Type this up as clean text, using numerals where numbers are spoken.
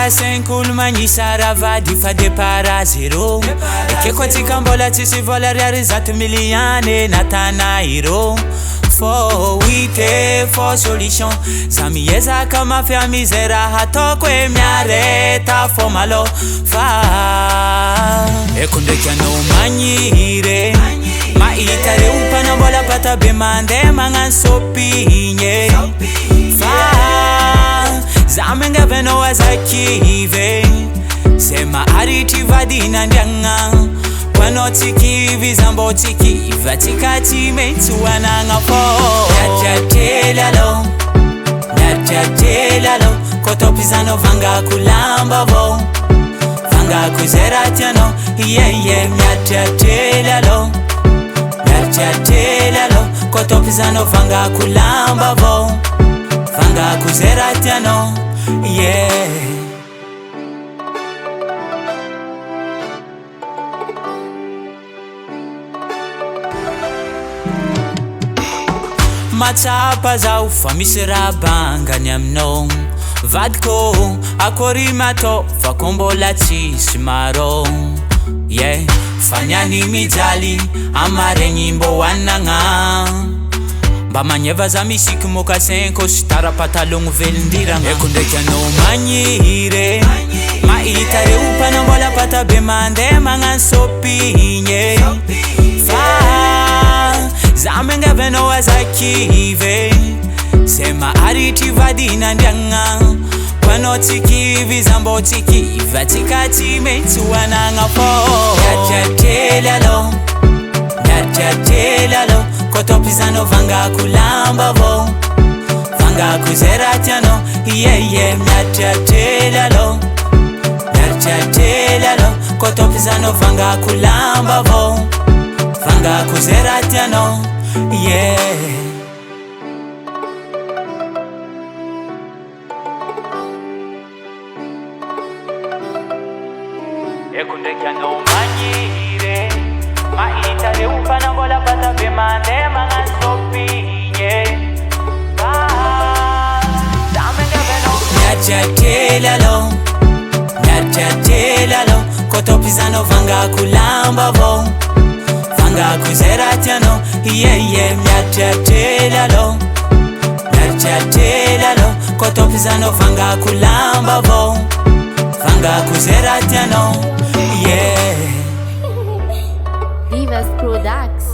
Mokasenkul manyisara vady fa départ zéro. Ekeko antsika mbola tsisy vola ariary zato miliany natana hiro. Fô hite fô solution za miezaka mafia misera hatako e miareta fô malo fa eko ndraiky anao magniry mahita reo mpanambola pata be mandeha magnano sopigny fa za mangavy anao azakivy zay maharitry vady nandiagna Pano tsikivy zambo tsikivy atsika tsy maintsy hoanagna fô miatriately alô miatriately alô kô topizanao vangako lamba vô vangako zay raha tianao miatriately alô miatriately alô kô topizanao vangako lamba vô vangako zay raha tianao Matsapa zao fa misy raha bangany aminao vadiko akory matao fa ko mbola tsisy maro fa niany mijaly amaregny mbo hoanagna mba magneva za misiky mokasenko sy tara-patalogno velondiragna eko ndraiky anao magniry mahita reo mpanambola pata be mandeha magnano sopigny fa za mangavy anao azakivy zay maharitry vady nandiagna Pano tsikivy zambo tsikivy atsika tsy maintsy hoanagna fô miatriately alô miatriately alô kô topizanao vangako lamba vô vangako zay raha tianao miatriately alô miatriately alô kô topizanao vangako lamba vô vangako zay raha tianao eko ndraiky anao magniry mahita reo mpanambola pata be mandeha magnano sopigny za mangavy anao miatriately alô miatriately alô kô topizanao vangako lamba vô vangako zay raha tianao miatriately alô miatriately alô kô topizanao vangako lamba vô vangako zay raha tianao DIVA'S Products.